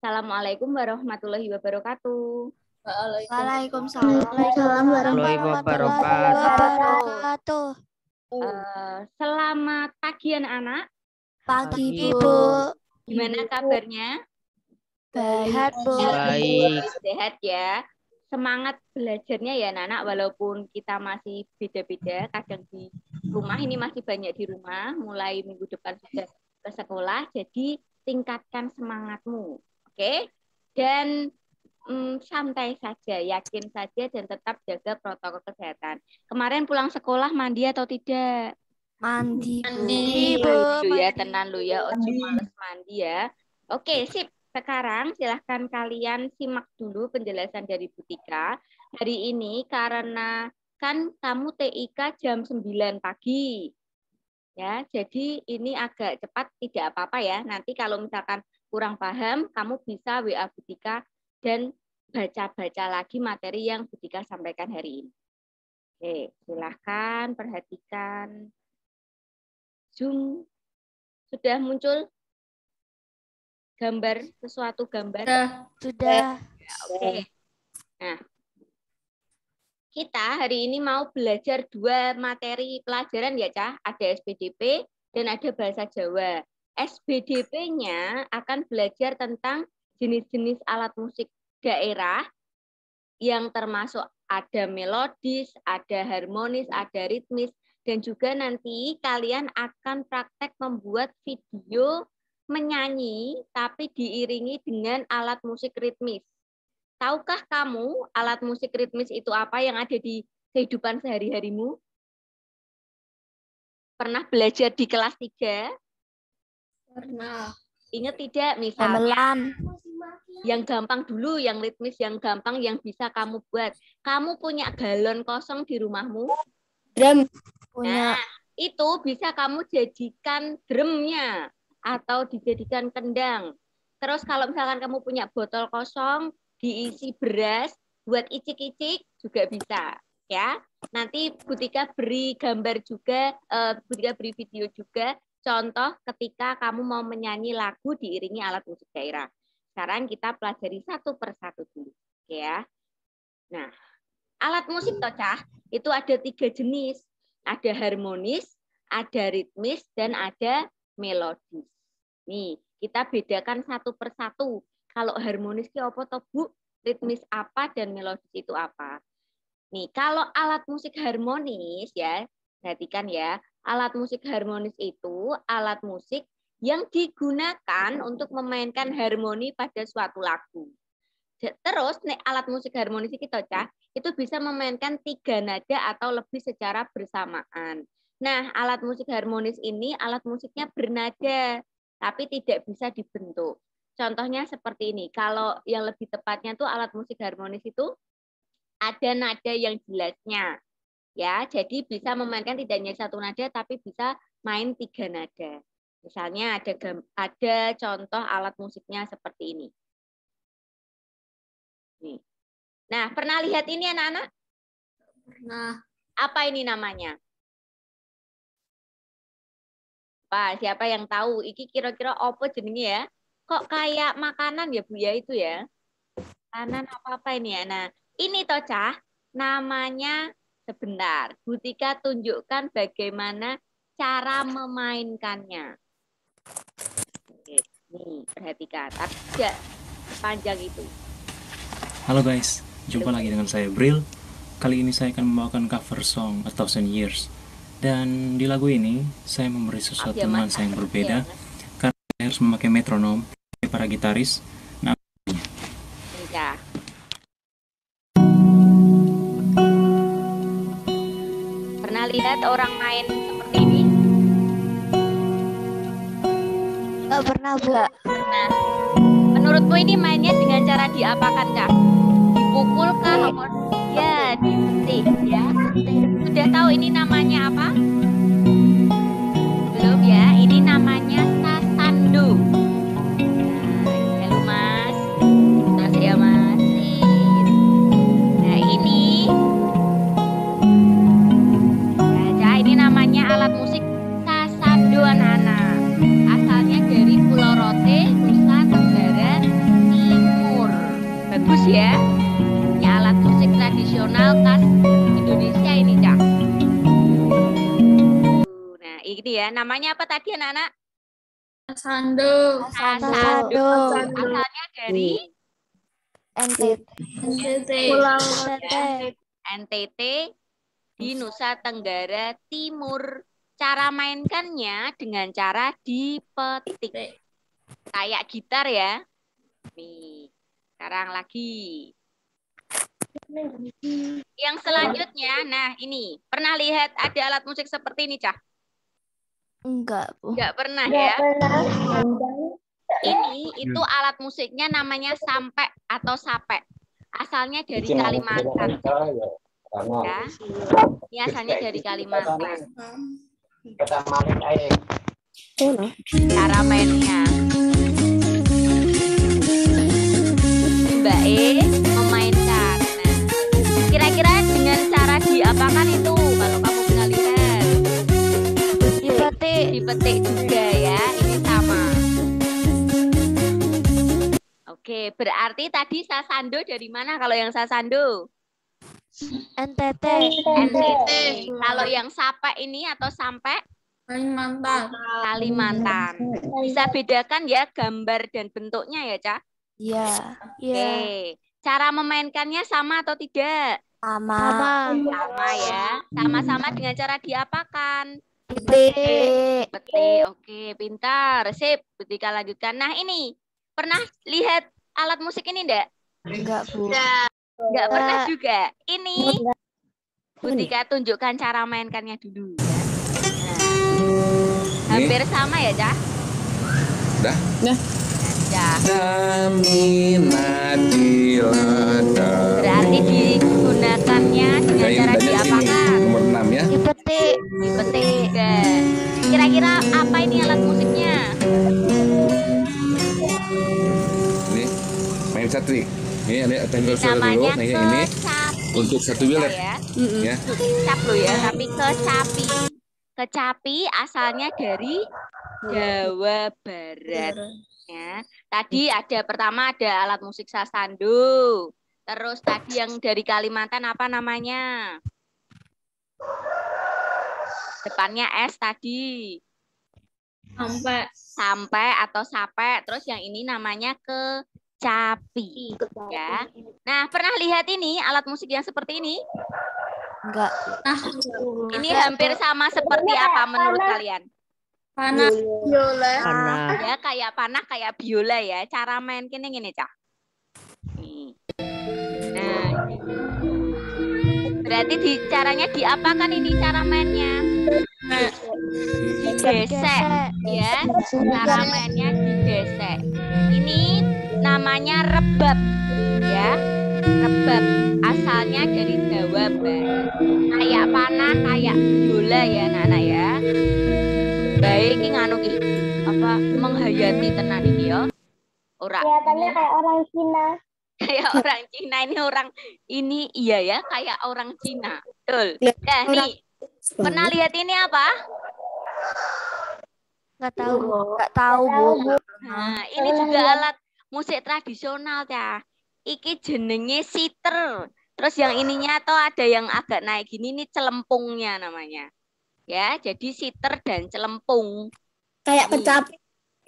Assalamualaikum warahmatullahi wabarakatuh. Waalaikumsalam warahmatullahi wabarakatuh. Selamat pagi anak-anak. Pagi, Bu. Gimana kabarnya? Baik, Bu. Baik. Sehat ya. Semangat belajarnya ya anak-anak, walaupun kita masih beda-beda, kadang di rumah, ini masih banyak di rumah, mulai minggu depan sudah ke sekolah, jadi tingkatkan semangatmu, oke? Dan santai saja, yakin saja, dan tetap jaga protokol kesehatan. Kemarin pulang sekolah mandi atau tidak? Mandi, Bu. Ya, tenan lu ya, ojo males mandi ya. Oke, sip. Sekarang silahkan kalian simak dulu penjelasan dari Bu Tika. Hari ini karena kan kamu TIK jam 9 pagi. Ya, jadi ini agak cepat, tidak apa-apa ya. Nanti kalau misalkan kurang paham, kamu bisa WA Bu Tika dan baca-baca lagi materi yang Bu Tika sampaikan hari ini. Oke, silahkan perhatikan. Zoom sudah muncul gambar, sesuatu gambar? Sudah. Oke. Nah, kita hari ini mau belajar 2 materi pelajaran ya, Cah. Ada SPDP dan ada bahasa Jawa. SPDP-nya akan belajar tentang jenis-jenis alat musik daerah yang termasuk ada melodis, ada harmonis, ada ritmis, dan juga nanti kalian akan praktek membuat video menyanyi tapi diiringi dengan alat musik ritmis. Tahukah kamu alat musik ritmis itu apa yang ada di kehidupan sehari-harimu? Pernah belajar di kelas 3? Pernah. Ingat tidak? Misalnya yang gampang dulu, yang ritmis, yang gampang, yang bisa kamu buat. Kamu punya galon kosong di rumahmu? Drum. Punya. Nah, itu bisa kamu jadikan drumnya atau dijadikan kendang. Terus kalau misalkan kamu punya botol kosong, diisi beras, buat icik-icik juga bisa. Ya, nanti Bu Tika beri gambar juga, Bu Tika beri video juga, contoh ketika kamu mau menyanyi lagu diiringi alat musik daerah. Sekarang kita pelajari satu persatu dulu. Ya. Nah, alat musik tocah itu ada 3 jenis. Ada harmonis, ada ritmis, dan ada melodis. Nih, kita bedakan satu persatu. Kalau harmonis itu apa toh, Bu? Ritmis apa dan melodis itu apa? Nih, kalau alat musik harmonis ya, perhatikan ya, alat musik harmonis itu alat musik yang digunakan untuk memainkan harmoni pada suatu lagu. Terus, nih, alat musik harmonis kita itu bisa memainkan 3 nada atau lebih secara bersamaan. Nah, alat musik harmonis ini alat musiknya bernada, tapi tidak bisa dibentuk. Contohnya seperti ini. Kalau yang lebih tepatnya tuh alat musik harmonis itu ada nada yang jelasnya. Ya, jadi bisa memainkan tidak hanya 1 nada, tapi bisa main 3 nada. Misalnya ada contoh alat musiknya seperti ini. Nih. Nah, pernah lihat ini anak-anak? Pernah. Apa ini namanya? Pak, siapa yang tahu? Iki kira-kira apa jenenge ya? Kok kayak makanan ya Bu ya itu ya? Makanan apa-apa ini ya? Nah, ini toh Cah, namanya sebentar. Bu Tika tunjukkan bagaimana cara memainkannya. Oke, nih perhatikan. Tapi tidak panjang itu. Halo guys, jumpa lagi dengan saya Bril. Kali ini saya akan membawakan cover song A Thousand Years. Dan di lagu ini saya memberi sesuatu nuansa yang berbeda karena saya harus memakai metronom para gitaris. Nah, pernah lihat orang main seperti ini? Enggak pernah, Bu. Pernah. Menurutmu ini mainnya dengan cara diapakan, Kak? Dipukul kah? Ya, dipetik ya. Sudah tahu ini namanya apa? Belum ya? Ini namanya sasando. Halo Mas. Masih ya masih. Nah, ini namanya alat musik sasando anak-anak. Asalnya dari Pulau Rote, Nusa Tenggara Timur. ya. Namanya apa tadi anak-anak? Sando. Sasando. Asalnya dari NTT. NTT di Nusa Tenggara Timur. Cara mainkannya dengan cara dipetik. Kayak gitar ya. Nih, sekarang lagi. Yang selanjutnya, nah ini. Pernah lihat ada alat musik seperti ini, Cah? Enggak, Bu. Enggak pernah ya? Ini itu alat musiknya namanya sampe atau sape. Asalnya dari Kalimantan. Ya. Ini asalnya dari Kalimantan. Cara mainnya. Mbak E memainkan. Nah, kira-kira dengan cara diapakan itu kalau kamu pernah lihat? Dipetik juga ya. Ini sama. Oke, berarti tadi sasando dari mana kalau yang sasando? NTT. NTT. Kalau yang sape ini atau sampe? Kalimantan. Kalimantan. Bisa bedakan ya gambar dan bentuknya ya, Cak? Iya. Oke. Cara memainkannya sama atau tidak? Sama. Sama ya. Sama-sama dengan cara diapakan? Petik. Petik. Oke, pintar. Sip. Ketika lanjutkan. Nah, ini. Pernah lihat alat musik ini enggak? Enggak, Bu. Enggak pernah juga. Ini Butika tunjukkan cara mainkannya dulu ya. Nah, hampir sama ya, Cah? Dah. Dah. Berarti digunakannya dengan cara diapakan? Nomor 6 ya. Dipetik. Dipetik. Dan kira-kira apa ini alat musiknya? Ini main satrik. Ini ada tenggal suara dulu. Namanya Nah, ini kecapi. untuk satu wheeler. Ya. Ya. Cap lo ya, tapi kecapi. Kecapi asalnya dari Jawa Barat. Ya. Tadi pertama ada alat musik sasando. Terus tadi yang dari Kalimantan apa namanya? Depannya S tadi. Sampai atau sape. Terus yang ini namanya kecapi. Ya. Nah, pernah lihat ini alat musik yang seperti ini? Enggak. Ini hampir sama seperti apa menurut kalian? Panah. Panah. Ya, kayak panah, kayak biola ya. Cara main gini, Cak. Nih. Nah, berarti caranya diapakan ini cara mainnya? Digesek, ya. Cara mainnya digesek. Ini namanya rebab, ya. Rebab asalnya dari Jawa Barat. Kayak panah, kayak biola ya, anak-anak ya. Baik, ini nganu ki apa menghayati tenan iki ya. Ora. Kelihatannya kayak orang Cina. Kayak orang Cina ini iya ya, kayak orang Cina. Betul. Nah, nih. Pernah lihat ini apa? Enggak tahu, Bu. Enggak tahu, Bu. Nah, ini juga alat musik tradisional ya. Iki jenenge siter. Terus yang ininya tuh ada yang agak naik gini, ini celempungnya namanya. Ya, jadi siter dan celempung. Kayak kecapi.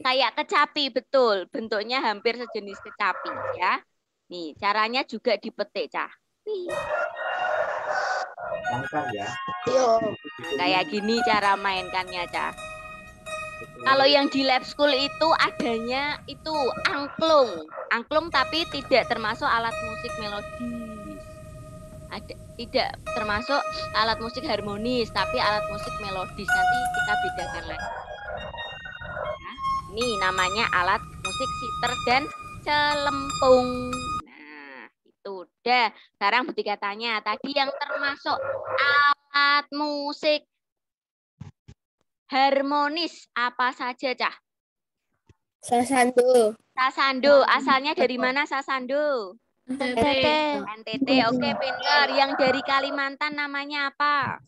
Kayak kecapi, betul. Bentuknya hampir sejenis kecapi ya. Nih, caranya juga dipetik, Cah. Nih. Kayak gini cara mainkannya, Cah. Kalau yang di lab school itu adanya itu angklung. Angklung tapi tidak termasuk alat musik melodis. Tidak termasuk alat musik harmonis, tapi alat musik melodis. Nanti kita bedakan lagi. Nah, ini namanya alat musik siter dan celempung. Nah, itu udah. Sekarang Butika tanya, tadi yang termasuk alat musik harmonis apa saja, Cah? Sasando. Sasando, asalnya dari mana Sasando? NTT. NTT, oke pintar. Yang dari Kalimantan namanya apa?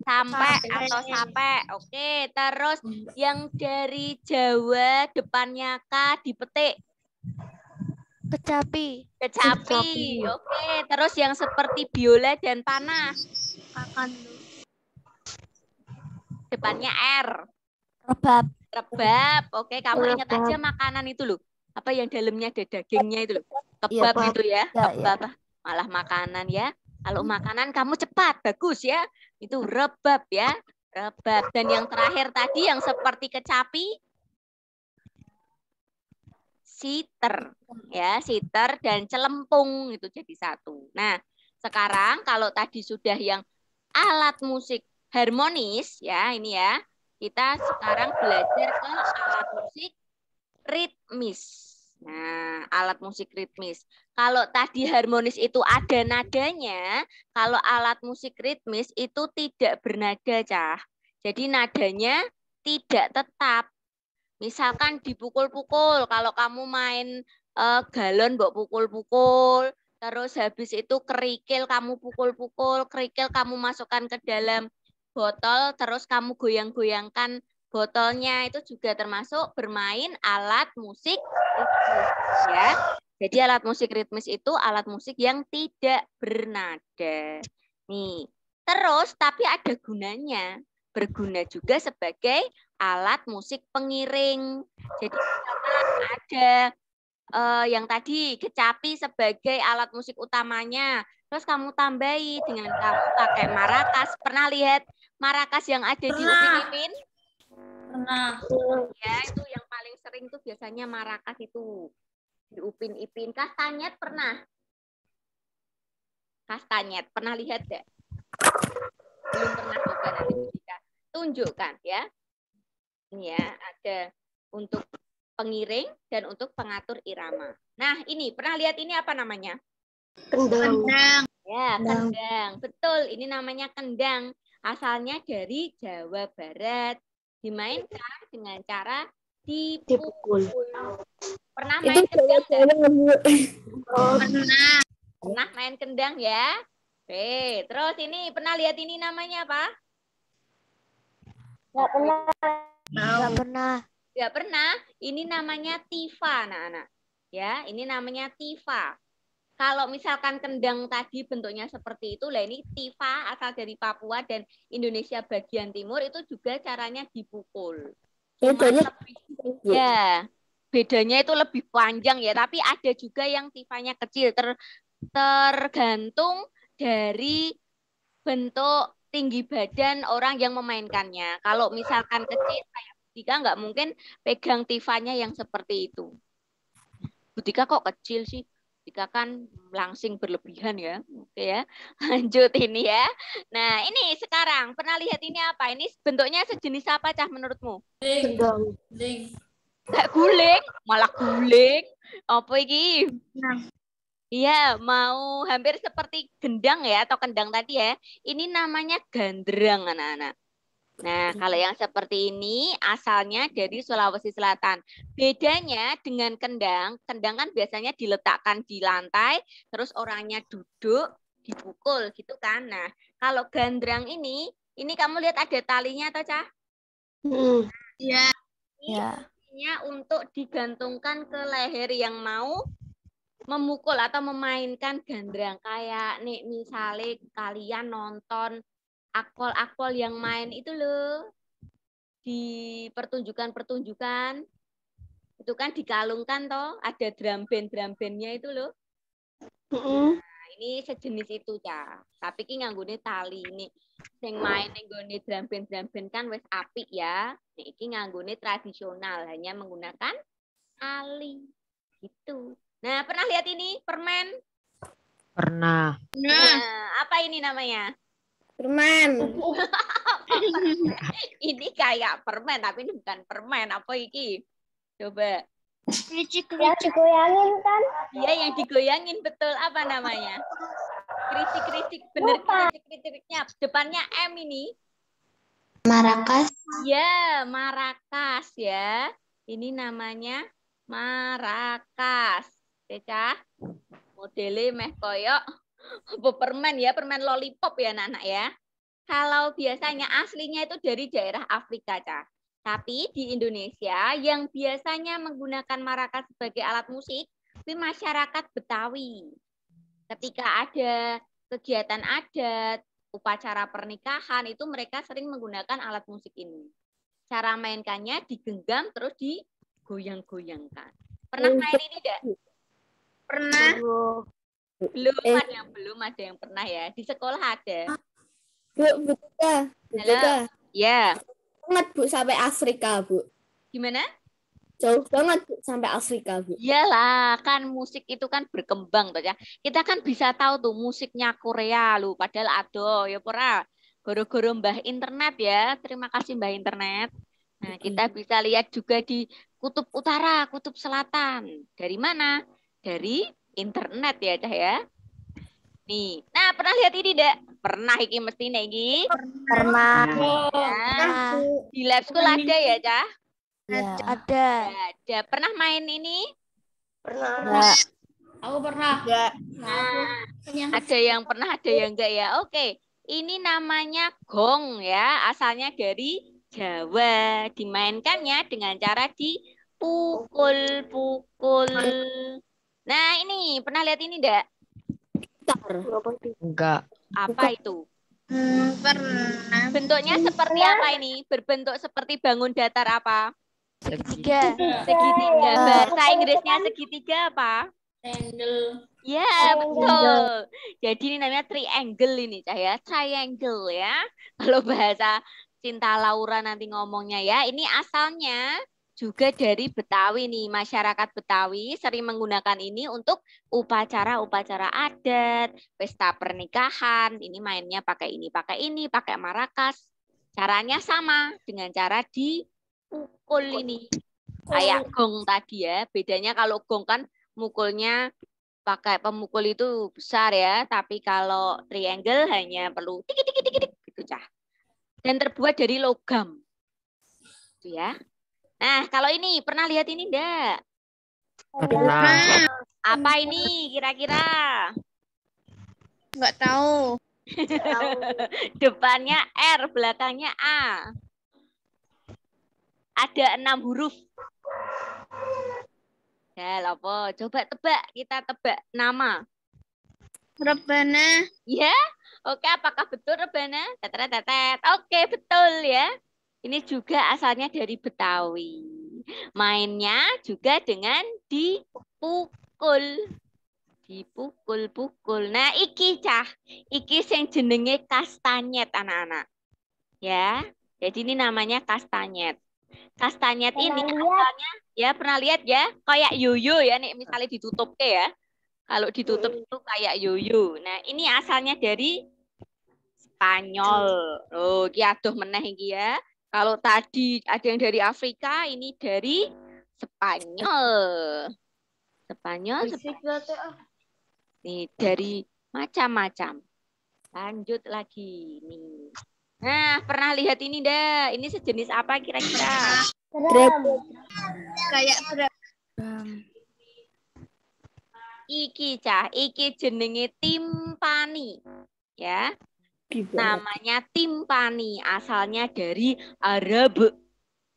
Sampai atau sape. Oke, terus yang dari Jawa depannya K dipetik. Kecapi. Kecapi. Oke, terus yang seperti biola dan panah. depannya R. Rebab. Rebab. Oke, kamu ingat aja makanan itu loh. Apa yang dalamnya ada dagingnya itu loh. Kebab Iya, itu ya. Ya, ya. Kebab. Malah makanan ya. Kalau makanan kamu cepat, bagus ya. Itu rebab ya. Rebab. Dan yang terakhir tadi yang seperti kecapi, siter. Ya, siter dan celempung itu jadi satu. Nah, sekarang kalau tadi sudah yang alat musik harmonis ya, ini ya. Kita sekarang belajar ke alat musik ritmis. Nah, alat musik ritmis. Kalau tadi harmonis itu ada nadanya, kalau alat musik ritmis itu tidak bernada, Cah. Jadi nadanya tidak tetap. Misalkan dipukul-pukul, kalau kamu main galon mbok pukul-pukul, terus habis itu kerikil kamu pukul-pukul, kerikil kamu masukkan ke dalam botol, terus kamu goyang-goyangkan botolnya, itu juga termasuk bermain alat musik ritmis ya. Jadi alat musik ritmis itu alat musik yang tidak bernada. Nih, terus tapi ada gunanya. Berguna juga sebagai alat musik pengiring. Jadi misalkan ada yang tadi kecapi sebagai alat musik utamanya. Terus kamu tambahi dengan kamu pakai marakas. Pernah lihat marakas yang ada di Upin Ipin? Pernah. Ya, itu yang paling sering tuh biasanya marakas itu. Di Upin Ipin. Kastanyet pernah? Kastanyet. Pernah lihat gak? Belum pernah juga, nanti bisa tunjukkan ya. Ini ya, ada untuk pengiring dan untuk pengatur irama. Nah, ini pernah lihat ini apa namanya? Kendang. Ya, kendang. Betul, ini namanya kendang. Asalnya dari Jawa Barat. Dimainkan dengan cara dipukul. Pernah main kendang nggak? Pernah main kendang ya? Oke, terus ini pernah lihat ini namanya apa? Nggak pernah. Nggak pernah. Nggak pernah. Ini namanya tifa, anak-anak. Ya, ini namanya tifa. Kalau misalkan kendang tadi bentuknya seperti itu, lah ini tifa asal dari Papua dan Indonesia bagian timur itu juga caranya dipukul. Cuma ya, bedanya itu lebih panjang ya, tapi ada juga yang tifanya kecil, tergantung dari bentuk tinggi badan orang yang memainkannya. Kalau misalkan kecil kayak Butika nggak mungkin pegang tifanya yang seperti itu. Butika kok kecil sih? Butika kan langsing berlebihan ya. Oke ya. Lanjut ini ya. Nah, ini sekarang pernah lihat ini apa? Ini bentuknya sejenis apa, Cah, menurutmu? Kendang. Kayak guling, malah guling. Apa iki? Iya, mau hampir seperti gendang ya, atau kendang tadi ya. Ini namanya gandrang, anak-anak. Nah, kalau yang seperti ini asalnya dari Sulawesi Selatan. Bedanya dengan kendang, kendang kan biasanya diletakkan di lantai, terus orangnya duduk, dipukul gitu kan. Nah, kalau gandrang ini kamu lihat ada talinya atau, Cah? Iya. Ya. Ini untuk digantungkan ke leher yang mau memukul atau memainkan gandrang. Kayak nih misalnya kalian nonton akpol-akpol yang main itu loh di pertunjukan-pertunjukan itu kan dikalungkan toh, ada drum bandnya itu loh. Nah, ini sejenis itu ya. Tapi ki nganggone tali ini. Sing main nggone drum band kan wis apik ya. Nek iki nganggone tradisional, hanya menggunakan tali gitu. Nah, pernah lihat ini permen? Pernah. Nah, apa ini namanya? Permen. Ini kayak permen, tapi ini bukan permen. Apa iki? Coba. Yang digoyangin kan? Iya, yang digoyangin, betul. Apa namanya? Kritik-kritik, bener kritik-kritiknya. Depannya M ini. Marakas. Ya, marakas ya. Ini namanya marakas. Cecah. Modelnya meh koyok permen ya, permen lollipop ya anak-anak ya. Kalau biasanya aslinya itu dari daerah Afrika, Cah. Tapi di Indonesia yang biasanya menggunakan marakas sebagai alat musik itu masyarakat Betawi. Ketika ada kegiatan adat, upacara pernikahan itu mereka sering menggunakan alat musik ini. Cara mainkannya digenggam terus digoyang-goyangkan. Pernah main ini enggak? Pernah. Belum, ada yang belum, ada yang pernah ya. Di sekolah ada. Bu, Halo. Ya. Banget, Bu, sampai Afrika, Bu. Gimana? Jauh banget, Bu, sampai Afrika, Bu. Iyalah, kan musik itu kan berkembang toh ya. Kita kan bisa tahu tuh musiknya Korea lu, padahal ado ya pura. Goro-goro mbah internet ya. Terima kasih mbah internet. Nah, kita bisa lihat juga di kutub utara, kutub selatan. Dari mana? Dari internet ya, Cah ya. Nih. Nah, pernah lihat ini enggak? Pernah iki mestinya iki. Pernah. Nah, di lab school ada ya, Cah? Ya, ada. Ada. Pernah main ini? Enggak. Aku pernah. Nah, ada yang pernah, ada yang enggak ya. Oke, ini namanya gong ya. Asalnya dari Jawa. Dimainkannya dengan cara dipukul-pukul. Nah, ini pernah lihat ini enggak? Enggak. Apa itu? Pernah. Bentuknya seperti apa ini? Berbentuk seperti bangun datar apa? Segitiga. Segitiga. Bahasa Inggrisnya segitiga apa? Ya, betul. Jadi ini namanya triangle ini, Cah ya. Triangle ya. Kalau bahasa Cinta Laura nanti ngomongnya ya. Ini asalnya juga dari Betawi nih. Masyarakat Betawi sering menggunakan ini untuk upacara-upacara adat, pesta pernikahan. Ini mainnya pakai ini, pakai marakas. Caranya sama dengan cara dipukul ini. Kayak gong tadi ya. Bedanya kalau gong kan mukulnya pakai pemukul itu besar ya, tapi kalau triangle hanya perlu tik-tik-tik-tik gitu, Cah. Dan terbuat dari logam. Gitu ya. Nah, kalau ini pernah lihat ini enggak? Pernah. Apa ini kira-kira? Enggak tahu. Depannya R, belakangnya A. Ada 6 huruf. Ya, apa? Coba tebak, kita tebak nama. Rebana. Ya, oke. Apakah betul Rebana? Tetet. Oke, betul ya. Ini juga asalnya dari Betawi. Mainnya juga dengan dipukul. Dipukul-pukul. Nah, iki Cah. Iki sing jenenge kastanyet anak-anak. Ya, jadi ini namanya kastanyet. Kastanyet ini asalnya ya pernah lihat ya, kayak yoyo ya nih misalnya ditutup ya. Kalau ditutup itu kayak yoyo. Nah, ini asalnya dari Spanyol. Oh, iki aduh meneh iki ya. Kalau tadi ada yang dari Afrika, ini dari Spanyol. Spanyol. Nih, dari macam-macam. Lanjut lagi nih. Nah, pernah lihat ini dah. Ini sejenis apa kira-kira? Kayak Iki Cah, iki jenenge timpani. Ya. Namanya timpani, asalnya dari Arab.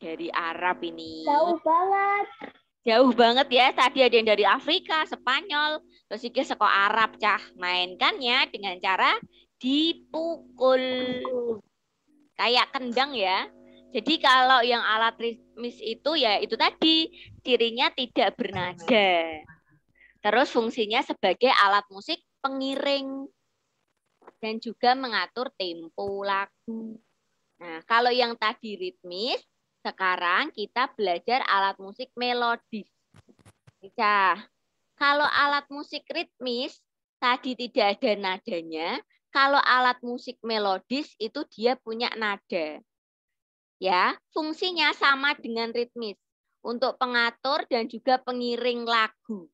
Dari Arab ini. jauh banget. Jauh banget ya. Tadi ada yang dari Afrika, Spanyol, terus iki saka Arab, Cah. Mainkannya dengan cara dipukul. Kayak kendang ya. Jadi kalau yang alat ritmis itu ya itu tadi, cirinya tidak bernada. Terus fungsinya sebagai alat musik pengiring dan juga mengatur tempo lagu. Nah, kalau yang tadi ritmis, sekarang kita belajar alat musik melodis. Cah, kalau alat musik ritmis tadi tidak ada nadanya, kalau alat musik melodis itu dia punya nada. Ya, fungsinya sama dengan ritmis untuk pengatur dan juga pengiring lagu.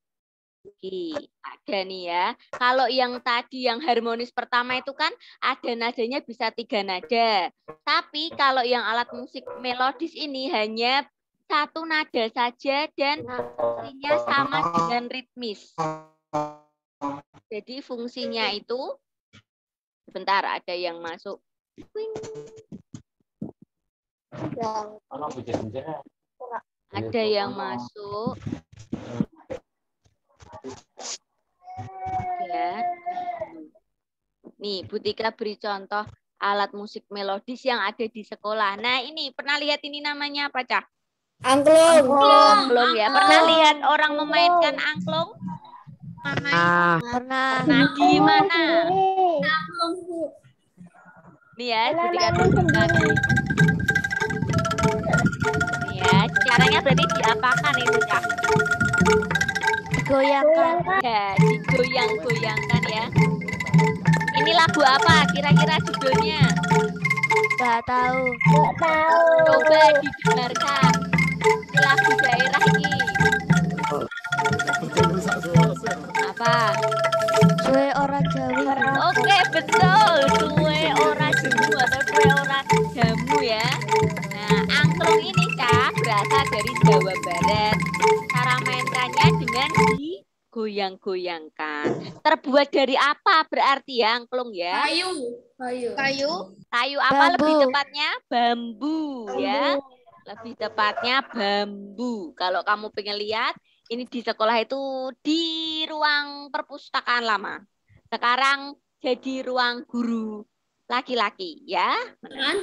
Oke, ada nih ya. Kalau yang tadi yang harmonis pertama itu kan ada nadanya bisa 3 nada. Tapi kalau yang alat musik melodis ini hanya 1 nada saja dan fungsinya sama dengan ritmis. Jadi fungsinya itu sebentar ada yang masuk. Ada yang masuk. Ya. Nih, Butika beri contoh alat musik melodis yang ada di sekolah. Nah, ini pernah lihat ini namanya apa, Cah? Angklung. Angklung ya. Pernah lihat orang memainkan angklung? Pernah. Pernah di mana? Nih ya, Butika tunjukkan. Nih ya, caranya berarti diapakan itu, Cah? Digoyangkan. Ya, digoyang-goyangkan ya. Ini lagu apa? Kira-kira judulnya? Nggak tahu. Coba didengarkan. Ini lagu daerah ini. Apa? Suwe ora Jawi. Oke, betul. Suwe ora jamu atau suwe ora jamu ya. Nah, angklung ini, Cak, berasal dari Jawa Barat. Cara mainkannya dengan digoyang-goyangkan. Terbuat dari apa berarti ya angklung ya? Kayu apa Bambu. lebih tepatnya? Bambu ya. Lebih tepatnya bambu. Kalau kamu pengen lihat, ini di sekolah itu di ruang perpustakaan lama. Sekarang jadi ruang guru laki-laki ya.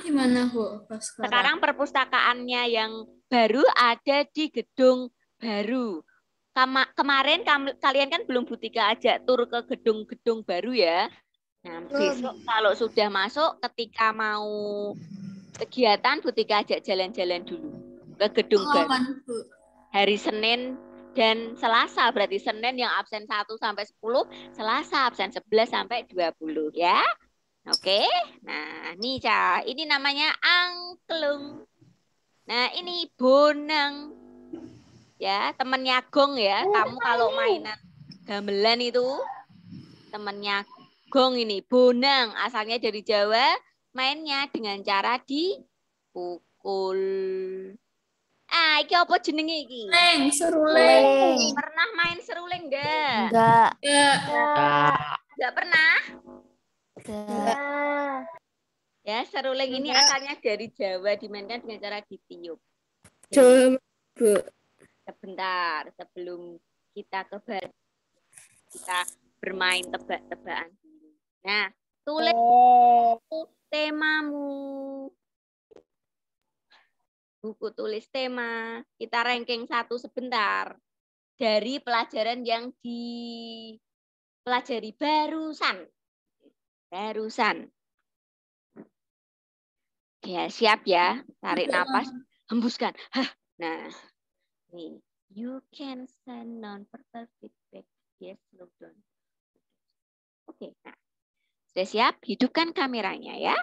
Gimana Bu? Sekarang perpustakaannya yang baru ada di gedung baru. Kemarin kalian kan belum Butika ajak tur ke gedung-gedung baru ya. Nah, besok kalau sudah masuk, ketika mau kegiatan, Butika ajak jalan-jalan dulu ke gedung baru. Hari Senin dan Selasa, berarti Senin yang absen 1 sampai 10, Selasa absen 11 sampai 20 ya. Oke. Nah, nih Ca, ini namanya angklung. Nah, ini bonang. Ya, temennya gong ya. Kamu kalau mainan gamelan itu temennya gong ini, bonang, asalnya dari Jawa, mainnya dengan cara dipukul. Ah, iki apa jenenge iki? Seruling. Pernah main seruling enggak? Enggak. Enggak pernah? Enggak. Ya, seruling ini asalnya dari Jawa, dimainkan dengan cara ditiup. Sebentar, sebelum kita ke bar, kita bermain tebak-tebakan. Nah, tulis temamu. Buku tulis tema. Kita ranking 1 sebentar. Dari pelajaran yang dipelajari barusan. Ya, siap ya. Tarik napas, hembuskan. Hah. Nah, nih. You can send non-verbal feedback. Yes, slow down. Oke, nah. Sudah siap? Hidupkan kameranya ya.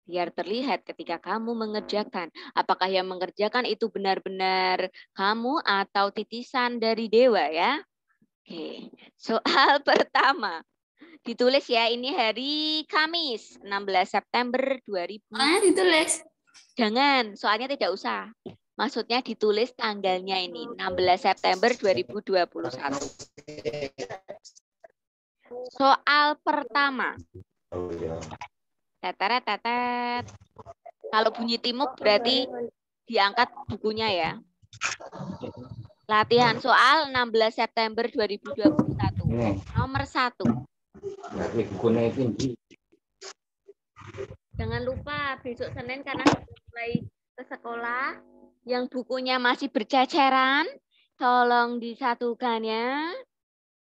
Biar terlihat ketika kamu mengerjakan. Apakah yang mengerjakan itu benar-benar kamu atau titisan dari dewa ya? Oke, soal pertama. Ditulis ya, ini hari Kamis, 16 September 2000. Ditulis. Jangan, soalnya tidak usah. Maksudnya ditulis tanggalnya ini, 16 September 2021. Soal pertama. Tetet. Kalau bunyi timuk berarti diangkat bukunya ya. Latihan soal 16 September 2021. Nomor 1. Jangan lupa besok Senin karena mulai ke sekolah yang bukunya masih berceceran, tolong disatukan ya.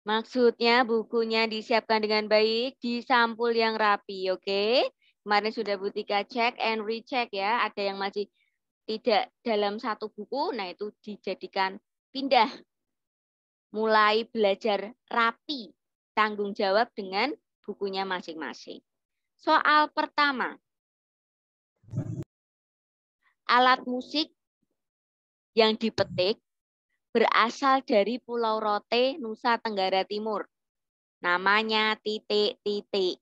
Maksudnya bukunya disiapkan dengan baik, disampul yang rapi, oke? Kemarin sudah Butika cek and recheck ya, ada yang masih tidak dalam satu buku, nah itu dijadikan pindah. Mulai belajar rapi, tanggung jawab dengan bukunya masing-masing. Soal pertama. Alat musik yang dipetik berasal dari Pulau Rote, Nusa Tenggara Timur. Namanya titik-titik.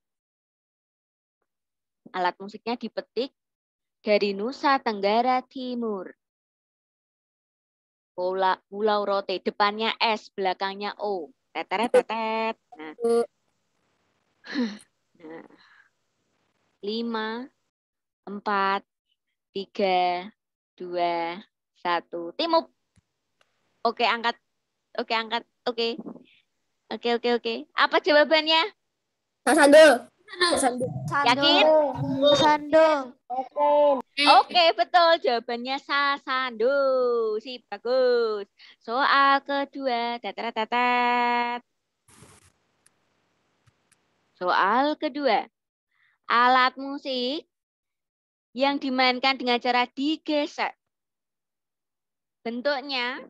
Alat musiknya dipetik dari Nusa Tenggara Timur. Pulau Rote, depannya S, belakangnya O. Tetet. Nah. 5, 4, 3, 2, 1. Timuk. Oke, angkat. Oke. Oke. Apa jawabannya? Sando. Yakin? Sando. Oke, betul. Jawabannya sasando. Sip, bagus. Soal kedua. Tetet. Soal kedua. Alat musik yang dimainkan dengan cara digesek. Bentuknya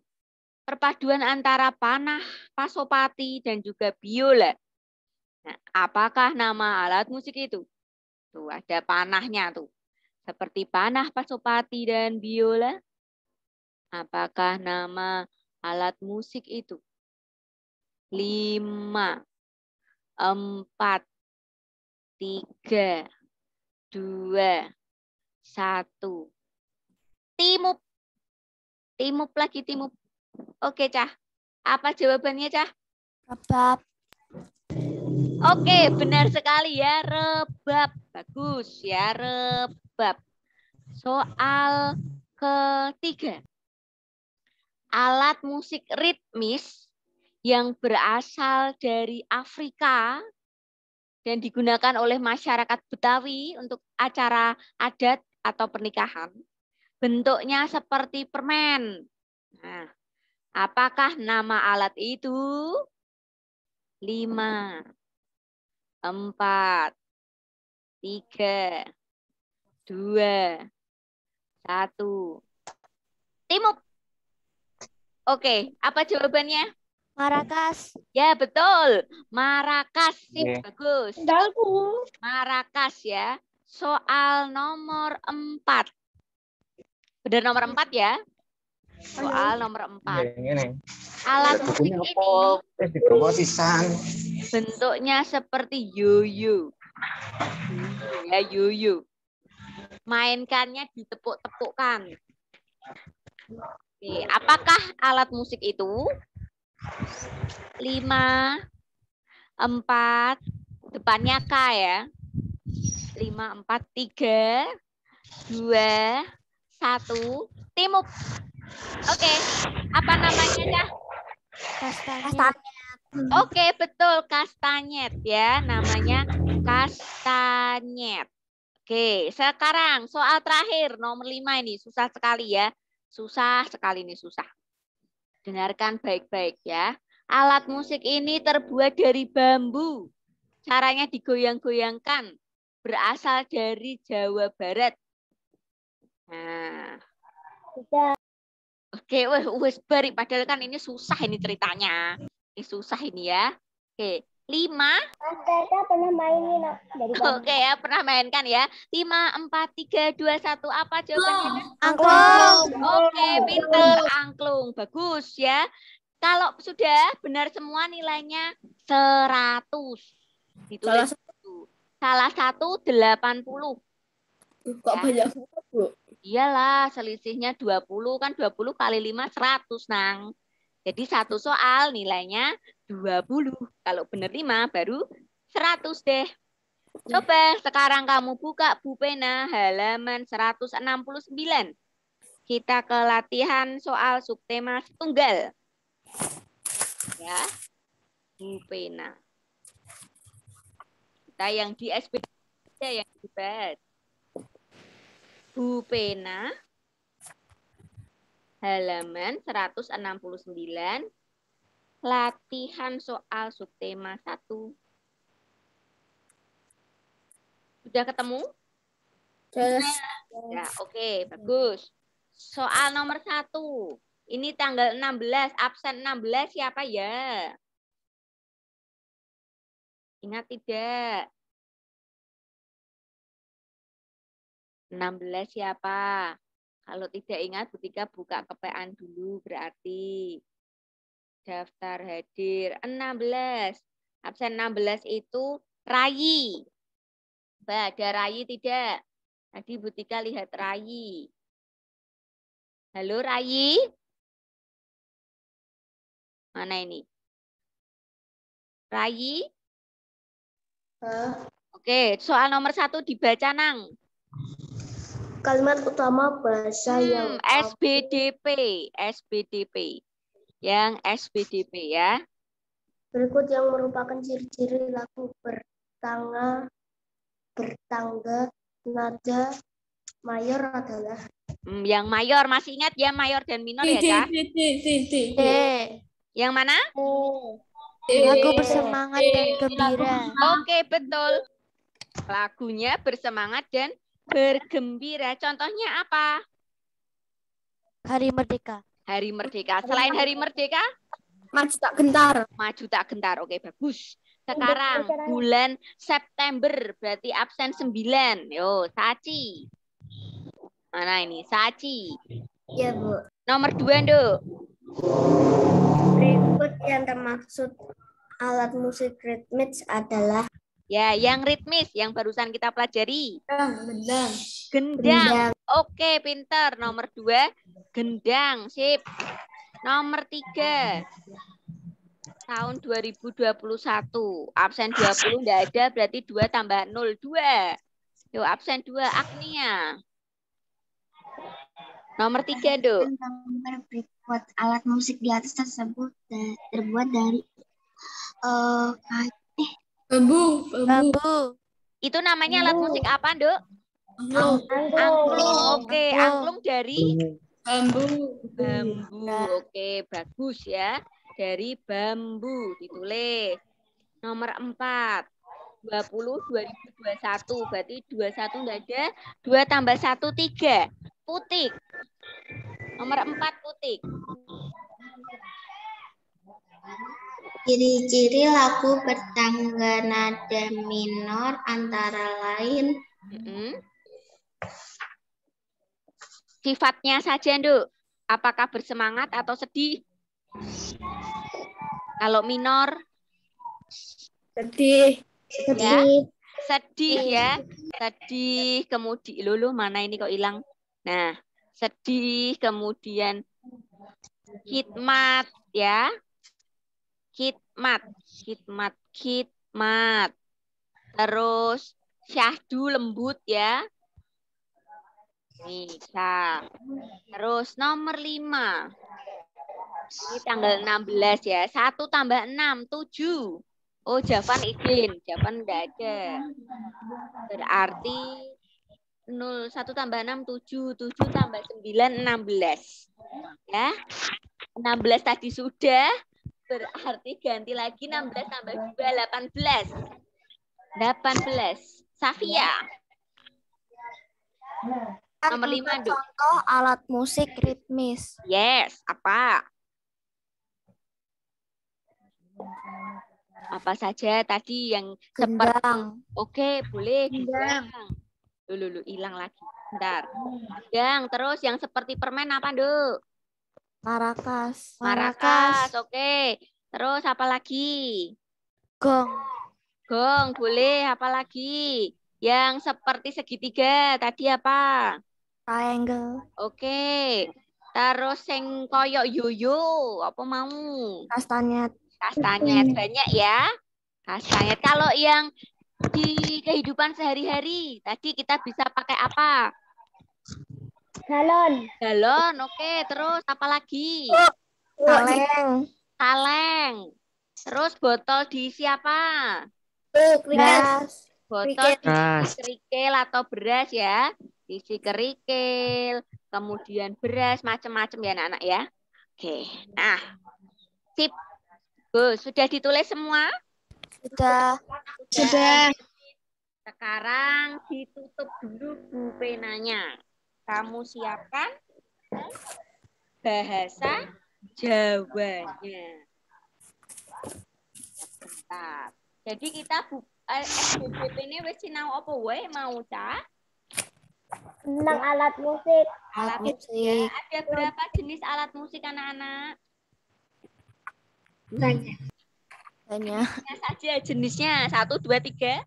perpaduan antara panah, pasopati, dan juga biola. Nah, apakah nama alat musik itu? Tuh, ada panahnya tuh. Seperti panah, pasopati, dan biola. Apakah nama alat musik itu? 5, 4, 3, 2, 1. Timup. Timup lagi, timup. Oke, Cah. Apa jawabannya, Cah? Rebab. Oke, benar sekali ya. Rebab. Bagus ya, rebab. Soal ketiga. Alat musik ritmis yang berasal dari Afrika dan digunakan oleh masyarakat Betawi untuk acara adat atau pernikahan. Bentuknya seperti permen. Nah, apakah nama alat itu? 5, 4, 3, 2, 1. Timup. Oke, apa jawabannya? Marakas. Ya, betul. Marakas. Sip, bagus. Sandalku. Marakas ya. Soal nomor 4. Benar nomor 4 ya. Soal nomor 4. Alat musik ini bentuknya seperti yoyo. Ya, yoyo. Mainkannya ditepuk-tepukkan. Oke, apakah alat musik itu? 5, 4, depannya K ya. 5, 4, 3, 2, 1. Timup. Oke, apa namanya, Kak? Kastanyet. Oke, betul. Kastanyet ya. Namanya kastanyet. Oke, sekarang soal terakhir. Nomor 5 ini. Susah sekali ya. Susah sekali ini, susah. Dengarkan baik-baik ya. Alat musik ini terbuat dari bambu. Caranya digoyang-goyangkan. Berasal dari Jawa Barat. Nah. Oke, wes bari. Padahal kan ini susah ini ceritanya. Ini susah ini ya. Oke, 5. Pernah mainin dari Oke ya, pernah mainkan ya. 5, 4, 3, 2, 1. Apa jawabannya? Angklung. Oke, pinter. Angklung. Bagus ya. Kalau sudah benar semua nilainya 100. Ditulis salah satu 80. Kok banyak banget, Bu? Iyalah, selisihnya 20 kan 20 kali 5 100, Nang. Jadi satu soal nilainya 20. Kalau benar 5 baru 100 deh. Coba sekarang kamu buka Bupena halaman 169. Kita ke latihan soal subtema tunggal. Ya. Bupena. Kita yang di SPD yang dibahas. Bupena halaman 169 latihan soal subtema 1. Sudah ketemu? Ya, oke, bagus. Soal nomor 1. Ini tanggal 16, absen 16 siapa ya? Ingat tidak? 16 siapa? Kalau tidak ingat, ketika buka kepean dulu berarti. Daftar hadir 16. Absen 16 itu Rayi. Mbak, ada Rayi tidak? Tadi Butika lihat Rayi. Halo Rayi? Mana ini? Rayi? Oke, soal nomor 1 dibaca, Nang. Kalimat utama bahasa yang SBDP. SBDP. Yang SBDP ya. berikut yang merupakan ciri-ciri lagu bertangga nada mayor adalah Yang mayor, masih ingat ya mayor dan minor ya, Kak? D. Yang mana? Lagu bersemangat dan gembira. Oke, betul. Lagunya bersemangat dan bergembira. Contohnya apa? Hari Merdeka. Hari Merdeka. Selain Hari Merdeka, maju tak gentar. maju tak gentar. Oke, bagus. Sekarang bulan September, berarti absen 9. Yo, Saci. Mana ini? Saci. Ya, Bu. Nomor 2, Nduk. Berikut yang termaksud alat musik ritmis adalah Ya, yang ritmis, yang barusan kita pelajari. Gendang. Gendang. Oke, pinter. Nomor 2, gendang. Sip. Nomor 3, tahun 2021. Absen 20 enggak ada, berarti 2 tambah 0, 2. Yo, absen 2, Agnia. Nomor 3, Nduk. gambar berikut alat musik di atas tersebut terbuat dari Bambu. Bambu. Itu namanya alat musik apa, Nduk? Angklung. Oke, angklung dari Bambu. bambu. Oke, bagus ya. Dari bambu ditulis. Nomor 4. 20 2021. Berarti 21 enggak ada. 2 tambah 1 3. Putik. Nomor 4 putik. ciri-ciri lagu bertangga nada minor antara lain Sifatnya saja, Nduk. Apakah bersemangat atau sedih? Kalau minor, sedih. ya. Sedih ya. Sedih, kemudian lulu mana ini kok hilang? Nah, sedih, kemudian khidmat ya. Khidmat. Terus syahdu lembut ya. Nih, terus nomor 5. Ini tanggal 16 ya. 1 tambah 6, 7. Oh, Javan izin. Javan enggak ada. Berarti 1 tambah 6, 7. 7 tambah 9, 16. Ya. 16 tadi sudah. Berarti ganti lagi 16 tambah 2, 18. 18. Safia. Nomor 5, Nduk. Contoh alat musik ritmis. Yes, apa? Apa saja tadi yang seperti Gendang. Oke, boleh gendang. Lu hilang lagi. Bentar. Gendang, terus yang seperti permen apa, Nduk? Marakas. Marakas, oke. Terus apa lagi? Gong. Gong, boleh. Apa lagi? Yang seperti segitiga, tadi apa? Triangle. Oke. Terus yang koyok yoyo, apa mau? Kastanyet. Kastanyet, banyak ya. Kastanyet. Kalau yang di kehidupan sehari-hari, tadi kita bisa pakai apa? Galon. Galon, oke. Terus apa lagi? Kaleng. Kaleng. Terus botol diisi apa? Beras. Botol diisi kerikil atau beras ya. Diisi kerikil, kemudian beras, macam-macam ya anak-anak ya. Oke, nah. Sip. Sudah ditulis semua? Sudah. Sekarang ditutup dulu pulpenanya. Kamu siapkan bahasa Jawanya. Bentar. Jadi kita SBBP ini wis sinau apa wae mau, Cak? Tentang alat musik. Alat musik. Ada berapa jenis alat musik anak-anak? Banyak. Banyak. Jenisnya saja jenisnya 1, 2, 3.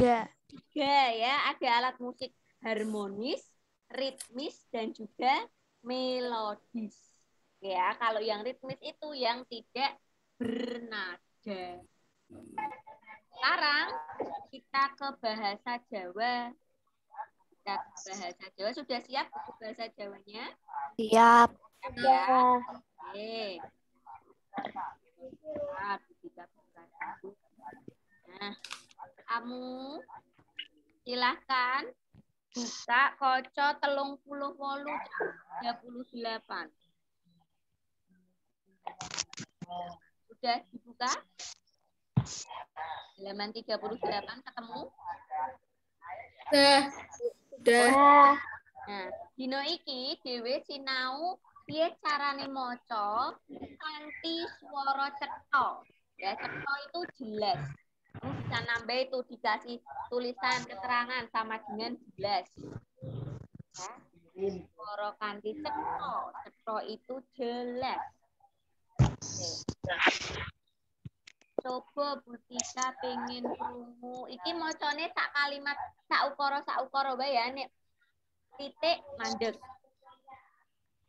3. 3 ya. Ada alat musik harmonis, ritmis dan juga melodis. Ya, kalau yang ritmis itu yang tidak bernada. Sekarang kita ke bahasa Jawa. Sudah siap buku bahasa Jawanya? Siap. Ya. Oke. Nah, kamu silahkan buka kaca 38. Sudah dibuka? Halaman 38 ketemu? Udah. Nah, dino iki dhewe sinau piye carane maca kanthi swara cetha. Ya, cetha itu jelas. Kamu bisa nambah itu dikasih tulisan keterangan sama dengan jelas. Ya. Swara kanthi cetha. Cetha itu jelas. Oke. Coba Butika pengen krungu. Iki macane sak kalimat sak ukara wae ya nek titik mandeg.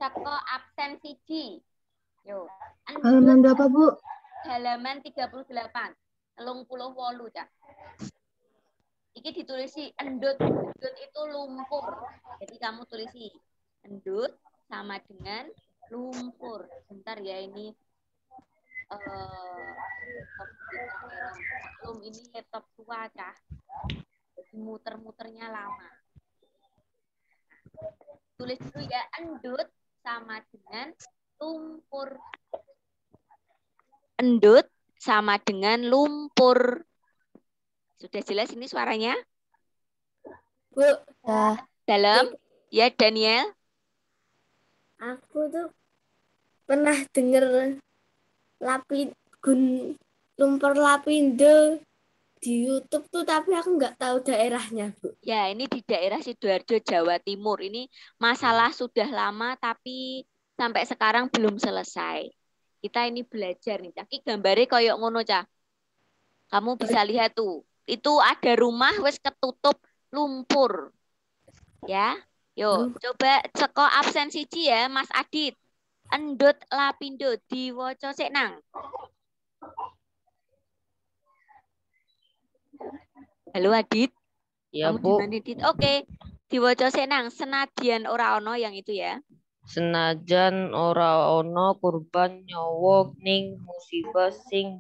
Saka absen siji. Yo. Halaman berapa, Bu? Halaman 38. 38, Cak. Iki ditulisi endut. Endut itu lumpur. Jadi kamu tulisi endut sama dengan lumpur. Bentar ya ini ini laptop tua, Cak. Muter-muternya lama. Tulis dulu ya, endut sama dengan lumpur. Endut sama dengan lumpur. Sudah jelas ini suaranya? Bu, Dalam? Ya, Daniel? aku tuh pernah denger lumpur lapindo di YouTube tuh, tapi aku nggak tahu daerahnya, Bu. Ya, ini di daerah Sidoarjo, Jawa Timur. Ini masalah sudah lama, tapi sampai sekarang belum selesai. Kita ini belajar nih, Cak. Gambarnya koyok ngono, Cak. Kamu bisa lihat tuh. Itu ada rumah wis ketutup lumpur. Ya. Yuk, coba seko absen siji ya, Mas Adit. Endut lapindo diwaca sik nang. Halo Adit. Ya, Kamu Bu. di mana, Dit? Oke. Diwaca sik nang, senadyan ora ono yang itu ya. Senajan ora ono kurban nyawa ning musibah sing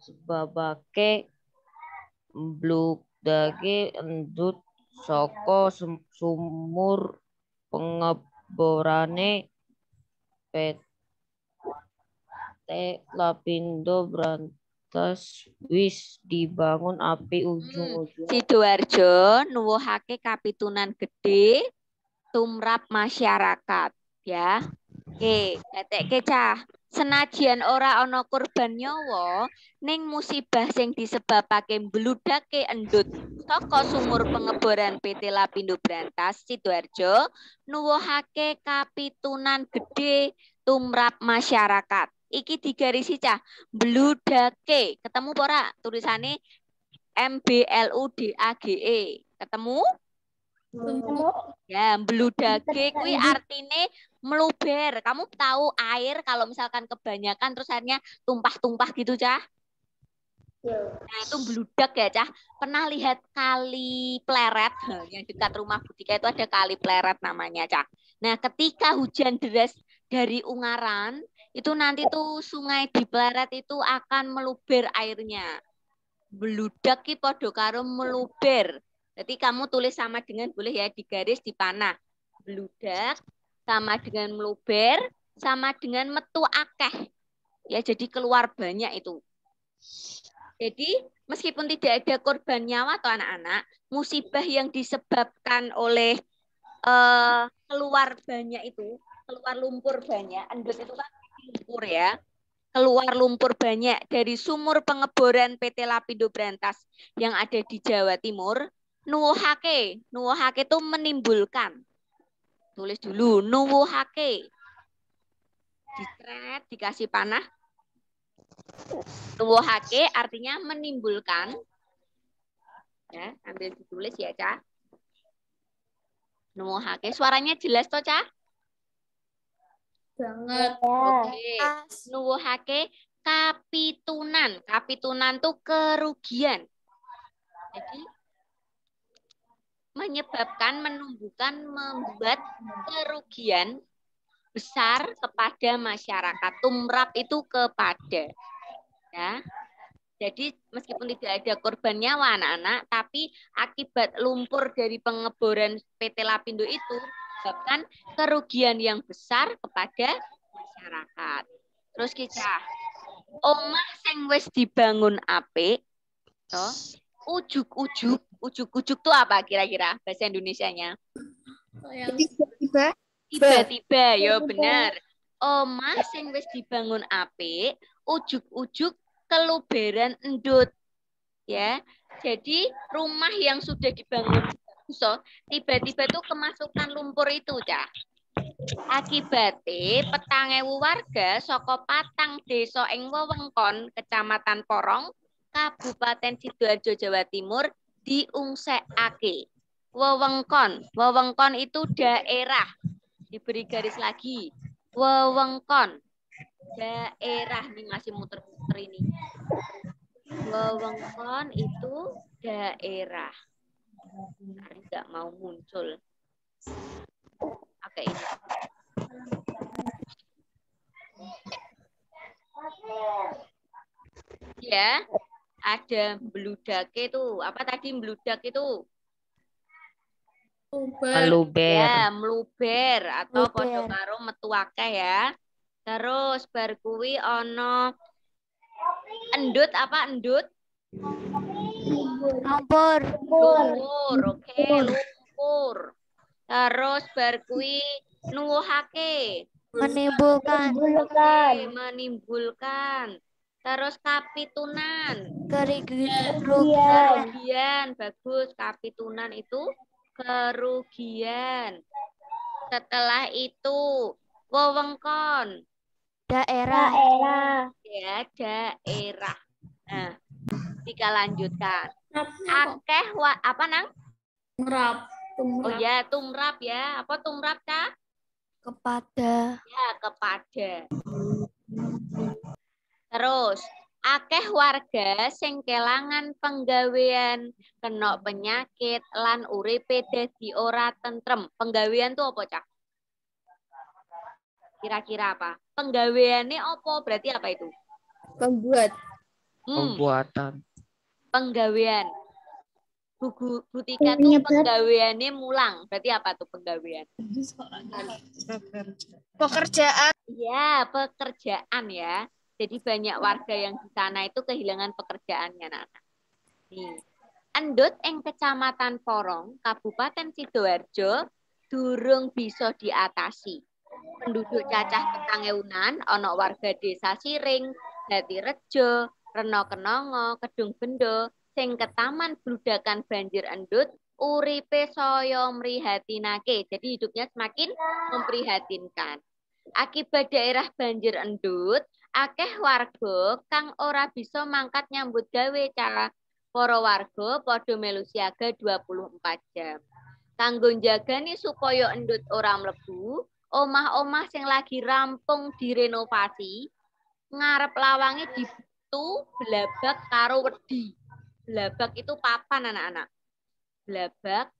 sebabake mbludake endut saka sumur pengeborane PT Lapindo Brantas wis dibangun api ujung-ujung. Sidoarjo nuwuhake kapitunan gede tumrap masyarakat ya. Oke, gatekke cah. Senajan ora ana korban nyawa ning musibah sing disebabake mbludake endut saka sumur pengeboran PT Lapindo Brantas Sidoarjo nuwuhake kapitunan gede tumrap masyarakat. Iki digarisi cah, mbludake. Ketemu apa ora tulisane MBLUDAGE? Ketemu? Ya, mbludake kuwi artine meluber. Kamu tahu air kalau misalkan kebanyakan terus airnya tumpah-tumpah gitu, Cah? Nah, itu bludak ya, Cah. Pernah lihat kali Pleret? Yang dekat rumah Butika itu ada kali Pleret namanya, Cah. Nah, ketika hujan deras dari Ungaran, itu nanti tuh sungai di Pleret itu akan meluber airnya. Bludak ki padha karo meluber. Jadi kamu tulis sama dengan boleh ya digaris di panah. Bludak sama dengan meluber sama dengan metu akeh. Ya jadi keluar banyak itu. Jadi meskipun tidak ada korban nyawa atau anak-anak, musibah yang disebabkan oleh keluar banyak itu, keluar lumpur banyak, endut itu kan lumpur ya. Keluar lumpur banyak dari sumur pengeboran PT Lapindo Brantas yang ada di Jawa Timur. Nuwuhake itu menimbulkan. Tulis dulu, nuwuhake. Dicret, dikasih panah. Nuwuhake artinya menimbulkan. Ya, ambil ditulis ya, Cah. Nuwuhake, suaranya jelas toh, Cah? Banget. Oke. Nuwuhake kapitunan. Kapitunan tuh kerugian. Jadi menyebabkan, menumbuhkan, membuat kerugian besar kepada masyarakat. Tumrap itu kepada. Ya. Jadi meskipun tidak ada korban nyawa anak-anak, tapi akibat lumpur dari pengeboran PT Lapindo itu menyebabkan kerugian yang besar kepada masyarakat. Terus kita, omah sing wis dibangun apik, toh, ujuk-ujuk tuh apa kira-kira bahasa Indonesianya? Tiba-tiba, ya benar. Omah sing wis dibangun apik, ujuk-ujuk keluberan endut. Ya. Jadi rumah yang sudah dibangun tiba-tiba tuh kemasukan lumpur itu, Cah. Akibatnya petang ewu warga saka patang desa ing wewengkon Kecamatan Porong, Kabupaten Sidoarjo, Jawa Timur diungsekake. Wewengkon itu daerah. Diberi garis lagi. Wewengkon. Daerah nih masih muter-muter ini. Wewengkon itu daerah. Nggak mau muncul. Oke, ini. Ya, ada bludake tuh. Apa tadi bludak itu? Meluber. Ya, meluber atau podo karo metu akeh ya. Terus bar kuwi ana endut apa endut? Lumpur. Lumpur, oke, lumpur. Terus bar kuwi nuwuhake. Menimbulkan Oke, menimbulkan. Terus kapitunan. Kerugian. Bagus, kapitunan itu kerugian. Setelah itu wewengkon. daerah. Ya, daerah. Nah, kita lanjutkan. Akeh apa nang? Tumrap. Oh ya, tumrap ya. Apa tumrap, Kak? Kepada. Ya, kepada. Terus, akeh warga sing kelangan penggawean, kena penyakit lan uripe dadi ora tentrem. Penggawean tuh apa, Cak? Kira-kira apa? Penggaweannya apa? Berarti apa itu? Pembuatan. Penggawean. Bu Tika tuh penggaweannya mulang. Berarti apa tuh penggawean? Pekerjaan. Ya, pekerjaan ya. Jadi banyak warga yang di sana itu kehilangan pekerjaannya, anak-anak. Nih. Endut ing Kecamatan Porong, Kabupaten Sidoarjo, durung bisa diatasi. Penduduk cacah 4.000-an, ana warga desa Siring, Jatirejo, Reno Kenongo, Kedung Bendo, sing ketaman bludakan banjir endut, uripe saya mrihatinake. Jadi hidupnya semakin memprihatinkan. Akibat daerah banjir endut, akeh warga kang ora bisa mangkat nyambut gawe, Cak. Para warga padha melu siaga 24 jam. Kanggo njagani supaya endut ora mlebu, omah-omah sing lagi rampung direnovasi, ngarep lawange dibutu blabak karo wedi. Blabak itu papan, anak-anak. Blabak.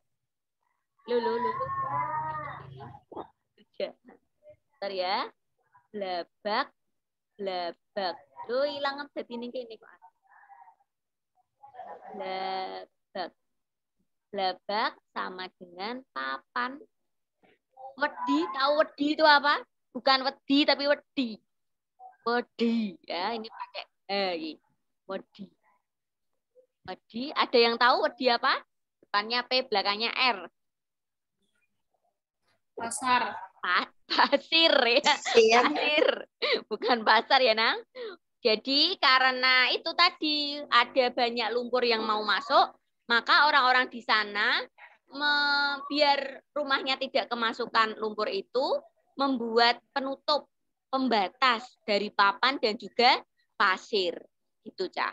Lho. Bentar ya. Blabak. Lho ilang dadi ning kene kok. Blabak sama dengan papan. Wedi, tahu wedi itu apa? Bukan wedi tapi wedi. Wedi ya, ini pakai wedi. Wedi, ada yang tahu wedi apa? Depannya P, belakangnya R. Pasar. Pasir ya. Pasir. Bukan pasar ya, Nang. Jadi karena itu tadi ada banyak lumpur yang mau masuk, maka orang-orang di sana biar rumahnya tidak kemasukan lumpur itu, membuat penutup, pembatas dari papan dan juga pasir. Gitu, Cah.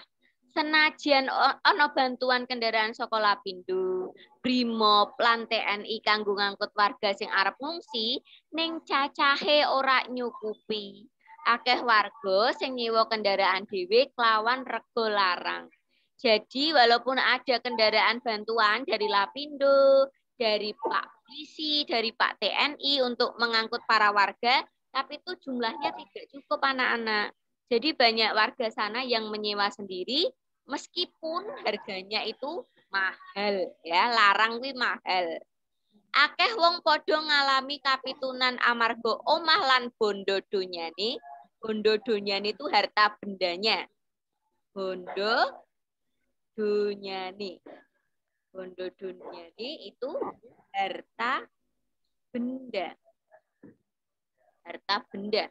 Senajan ono bantuan kendaraan saka Lapindo, Brimob, lan TNI kanggo ngangkut warga sing arep ngungsi, ning cacahe ora nyukupi. Akeh warga sing nyewa kendaraan dhewe kelawan rega larang. Jadi walaupun ada kendaraan bantuan dari Lapindo, dari Pak Polisi, dari Pak TNI untuk mengangkut para warga, tapi itu jumlahnya tidak cukup, anak-anak. Jadi banyak warga sana yang menyewa sendiri meskipun harganya itu mahal ya, larang kuwi mahal. Akeh wong padha ngalami kapitunan amarga omah lan bondo donyane. Bondo donyane itu harta bendanya. Bondo donyane. Bondo donyane itu harta benda. Harta benda.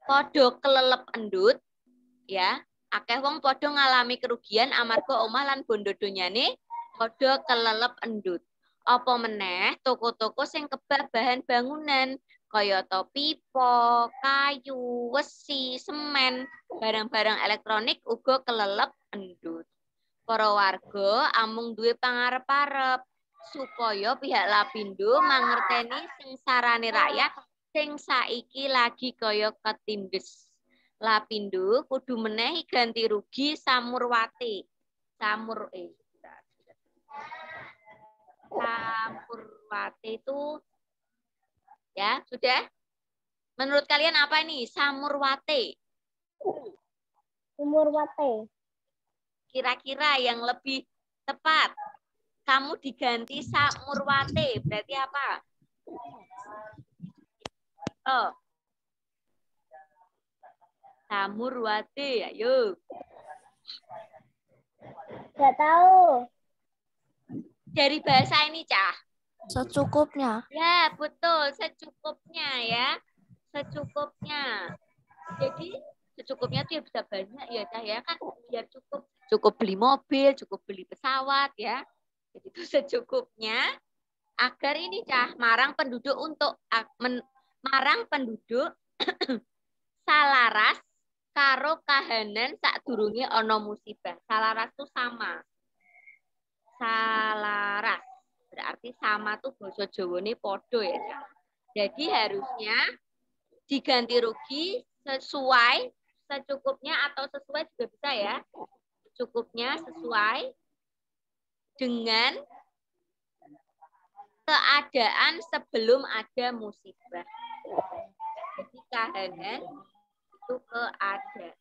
Padha kelelep endut ya. Akeh wong padha ngalami kerugian amarga omah lan bondo donyane padha kelelep endut. Apa meneh toko-toko sing kebak bahan bangunan kayata pipa, kayu, wesi, semen, barang-barang elektronik uga kelelep endut. Para warga amung duwe pangarep-arep supaya pihak Lapindo mangerteni sengsarane rakyat sing saiki lagi kaya ketindes. Lapindo kudu menehi ganti rugi samurwate. Samurwate itu ya, sudah? Menurut kalian apa ini? Samurwate. Samurwate. Kira-kira yang lebih tepat. Kamu diganti Samurwate, berarti apa? Oh. Samurwate, ayo. Nggak tahu. Dari bahasa ini, Cah. Secukupnya. Ya, betul. Secukupnya ya. Secukupnya. Jadi, secukupnya tuh ya bisa banyak ya, Cah ya. Kan biar cukup. Cukup beli mobil, cukup beli pesawat ya. Jadi itu secukupnya. Agar ini, Cah, marang penduduk marang penduduk salaras karo kahanan sadurunge ana musibah. Salaras tuh sama. Salaras. Berarti sama tuh basa Jawane podo ya, Cak. Jadi harusnya diganti rugi sesuai secukupnya atau sesuai juga bisa ya. Secukupnya sesuai dengan keadaan sebelum ada musibah. Jadi kahanan itu keadaan.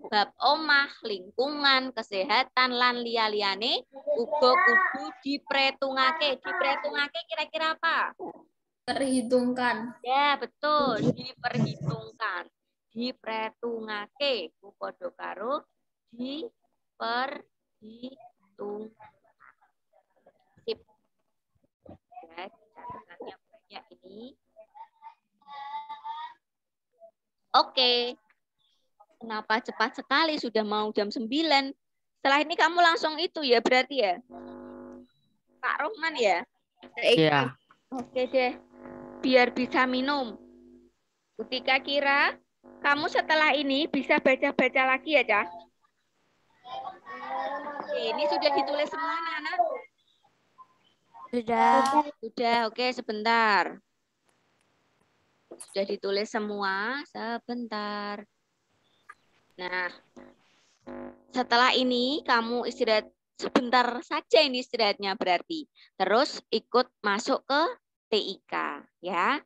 Bab omah, lingkungan, kesehatan lan liya-liyane uga kudu dipretungake. Dipretungake kira-kira apa? Perhitungkan. Ya, betul, diperhitungkan. Dipretungake ku padha karo diperhitungkan. Sip. Ya, catatannya banyak ini. Oke. Kenapa cepat sekali? Sudah mau jam 9. Setelah ini kamu langsung itu ya berarti ya? Pak Rohman ya? Iya. Oke deh. Biar bisa minum. Ketika kira, kamu setelah ini bisa baca-baca lagi ya, Cah? Oke, ini sudah ditulis semua, anak-anak? Sudah. Sudah, oke, sebentar. Sudah ditulis semua, sebentar. Nah, setelah ini kamu istirahat sebentar saja ini istirahatnya berarti. Terus ikut masuk ke TIK ya.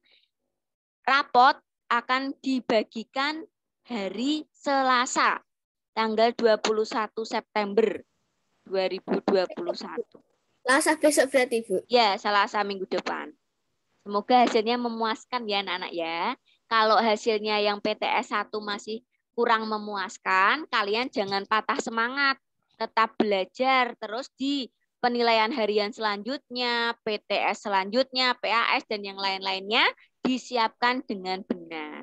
Rapot akan dibagikan hari Selasa, tanggal 21 September 2021. Selasa besok berarti, Bu? Ya, Selasa minggu depan. Semoga hasilnya memuaskan ya anak-anak ya. Kalau hasilnya yang PTS 1 masih kurang memuaskan, kalian jangan patah semangat. Tetap belajar terus di penilaian harian selanjutnya, PTS selanjutnya, PAS dan yang lain-lainnya disiapkan dengan benar.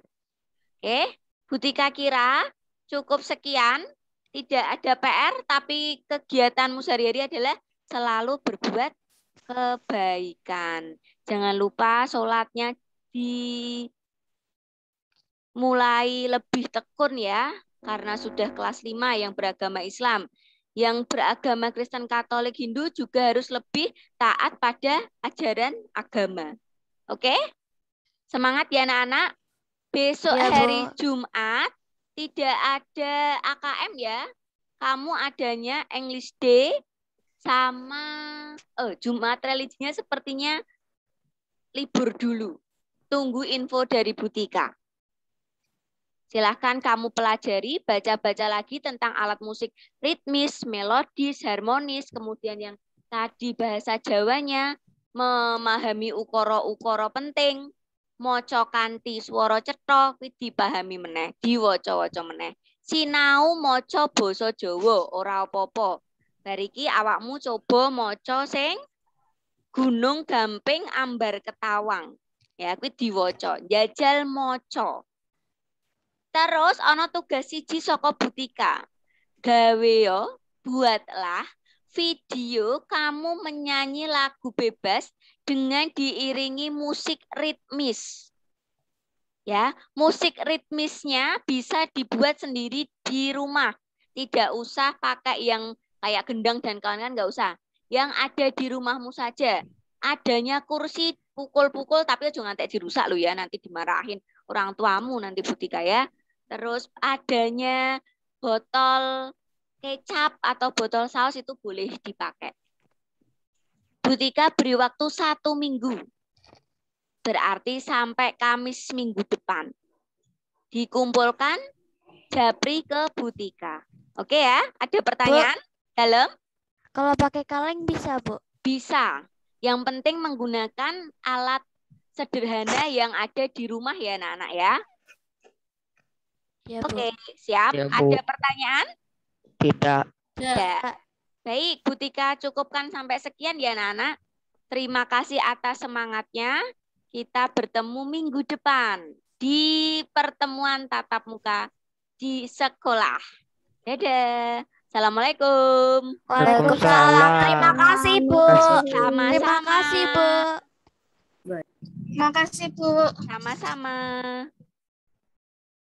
Oke, Bu Tika kira cukup sekian. Tidak ada PR, tapi kegiatanmu sehari-hari adalah selalu berbuat kebaikan. Jangan lupa sholatnya mulai lebih tekun ya, karena sudah kelas 5 yang beragama Islam. Yang beragama Kristen, Katolik, Hindu juga harus lebih taat pada ajaran agama. Oke? Semangat ya anak-anak. Besok Ya, Bu. hari Jumat tidak ada AKM ya. Kamu adanya English Day sama Jumat religinya sepertinya libur dulu. Tunggu info dari Butika. Silahkan kamu pelajari, baca-baca lagi tentang alat musik ritmis, melodis, harmonis, kemudian yang tadi bahasa Jawanya, memahami ukara-ukara penting, maca kanthi swara cetha kuwi dipahami meneh, diwaca-waca meneh. Sinau maca basa Jawa ora apa-apa. Bar iki awakmu coba maca sing Gunung Gamping Ambar Ketawang. Ya, kuwi diwaca, jajal maca. Terus ana tugas siji saka Butika. Gawe yo, buatlah video kamu menyanyi lagu bebas dengan diiringi musik ritmis. Ya, musik ritmisnya bisa dibuat sendiri di rumah. Tidak usah pakai yang kayak gendang dan kawan-kawan, nggak usah. Yang ada di rumahmu saja. Adanya kursi pukul-pukul tapi jangan ngantek dirusak lo ya, nanti dimarahin orang tuamu nanti Butika ya. Terus adanya botol kecap atau botol saus itu boleh dipakai. Butika beri waktu 1 minggu. Berarti sampai Kamis minggu depan. Dikumpulkan japri ke Butika. Oke ya, ada pertanyaan? Dalam? Kalau pakai kaleng bisa, Bu? Bisa. Yang penting menggunakan alat sederhana yang ada di rumah ya anak-anak ya. Ya, Bu. Oke, siap. Ya, Bu. Ada pertanyaan? Tidak. Tidak. Baik, Butika cukupkan sampai sekian ya anak-anak. Terima kasih atas semangatnya. Kita bertemu minggu depan di pertemuan tatap muka di sekolah. Dadah. Assalamualaikum. Waalaikumsalam. Terima kasih, Bu. Sama-sama. Terima kasih, Bu. Terima kasih, Bu. Sama-sama.